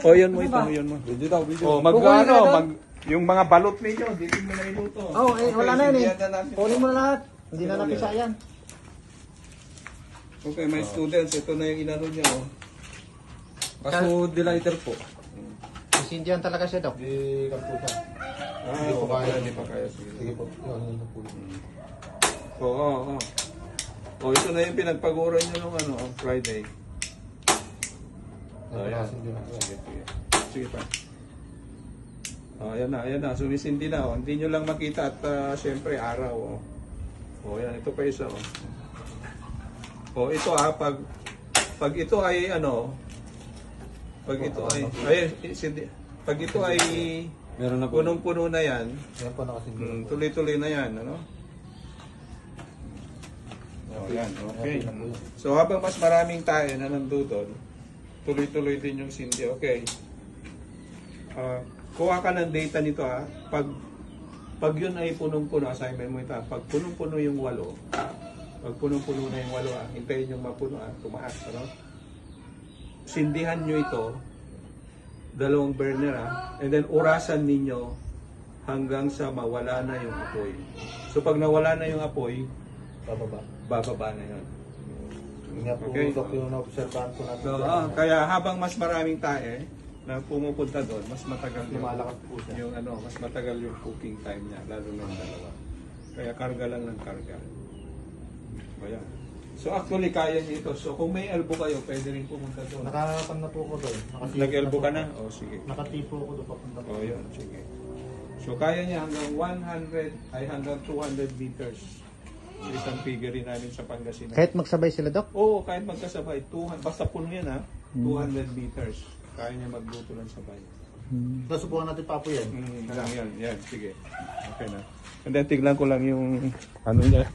O, yan mo ito, yan mo. Video daw, video. O, yung mga balot ninyo, dito mo na iluto. Oh, wala na yun eh. sindihan na natin. Kunin mo na lahat. Hindi na napisa yan. Okay, my students, ito na yung inano niya, oh. Kaso delighter po. Sindihan talaga siya, Dok. Di kampusa. Hindi po kaya, hindi pa kaya. Sige po. Oo. O, ito na yung pinagpaguran nyo nung ano, Friday. Ayan. Sige pa. Ayan na. Sumisindi na. Oh. Hindi nyo lang makita at syempre araw. Oh. Ayan. Ito pa isa. Ito pag ito ay ano, pag ito ay Meron na punong-puno na yan, Yan po nakasindi. tuloy-tuloy na yan, ano? Yan, okay. So habang mas maraming tayo na nandoon, tuloy-tuloy din yung sindi. Okay. Kuha ka ng data nito ha. Pag yun ay punong-puno, assignment mo ito. Pag punong-puno yung 8, pag punong-puno na yung 8 hintayin yung mapuno tumaas. Ano? Sindihan nyo ito, 2 burner and then orasan ninyo hanggang sa mawala na yung apoy. So pag nawala na yung apoy, bababa na yun. Okay. So, kaya habang mas maraming tae na pumupunta doon, mas matagal yung mas matagal yung cooking time niya, lalo ng 2. Kaya karga lang ng karga. Ayan. So actually kaya niyo ito. So kung may elbow kayo, pwede rin pumunta doon. Nakakapan na po ko doon. Nag-elbow ka na? O sige. Nakatipo ko doon papunta. O yun, sige. So kaya niya hanggang 200 meters. Isang figurine namin sa Pangasinan. Kahit magsabay sila, Dok? Oo, kahit magkasabay. Basta puno yan 200 meters. Kaya niya magluto ng sabay. Nasubukan natin pa po yan. Yan, sige. Okay na. And then tignan ko lang yung ano niya.